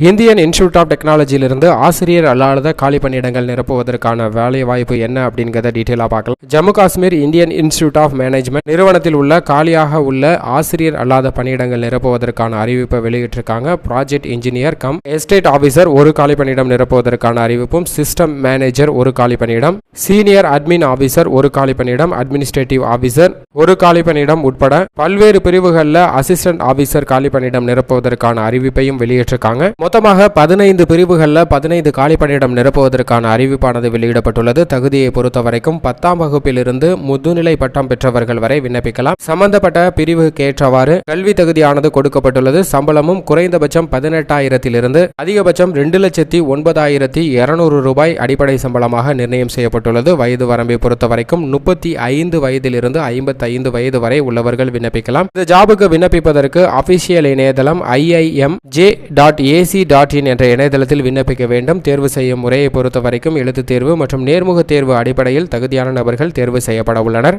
Indian Institute of டெக்னாலஜியிலிருந்து ஆசிரியர் அல்லாத காலி பணியிடங்கள் நிரப்புவதற்கான வேலை வாய்ப்பு என்ன அப்படிங்கிறத டீட்டெயிலாக பார்க்கலாம். Jammu Kashmir Indian Institute of Management நிறுவனத்தில் உள்ள காலியாக உள்ள ஆசிரியர் அல்லாத பணியிடங்கள் நிரப்புவதற்கான அறிவிப்பை வெளியிட்டிருக்காங்க. Project engineer come estate officer ஒரு காலி பணியிடம் நிரப்புவதற்கான அறிவிப்பும், சிஸ்டம் மேனேஜர் ஒரு காலி பணியிடம், சீனியர் அட்மின் ஆஃபீஸர் ஒரு காலி பணியிடம், அட்மினிஸ்ட்ரேட்டிவ் ஆஃபீஸர் ஒரு காலி பணியிடம் உட்பட பல்வேறு பிரிவுகளில் அசிஸ்டன்ட் ஆஃபீஸர் காலி பணியிடம் நிரப்புவதற்கான அறிவிப்பையும் வெளியிட்டிருக்காங்க. மொத்தமாக 15 பிரிவுகளில் 15 காலி பணியிடம் நிரப்புவதற்கான அறிவிப்பானது வெளியிடப்பட்டுள்ளது. தகுதியை பொறுத்தவரைக்கும் 10ஆம் வகுப்பிலிருந்து முதுநிலை பட்டம் பெற்றவர்கள் வரை விண்ணப்பிக்கலாம். சம்பந்தப்பட்ட பிரிவுக்கு ஏற்றவாறு கல்வி தகுதியானது கொடுக்கப்பட்டுள்ளது. சம்பளமும் குறைந்தபட்சம் 18,000 அதிகபட்சம் 2,09,200 ரூபாய் அடிப்படை சம்பளமாக நிர்ணயம் செய்யப்பட்டுள்ளது. வயது வரம்பை பொறுத்தவரைக்கும் 35 வயதிலிருந்து 55 வயது வரை உள்ளவர்கள் விண்ணப்பிக்கலாம். இந்த ஜாபுக்கு விண்ணப்பிப்பதற்கு அபிஷியல் இணையதளம் iimj.ac.in என்ற இணையதளத்தில் விண்ணப்பிக்க வேண்டும். தேர்வு செய்யும் முறையை பொறுத்தவரைக்கும் எழுத்துத் தேர்வு மற்றும் நேர்முக தேர்வு அடிப்படையில் தகுதியான நபர்கள் தேர்வு செய்யப்பட உள்ளனர்.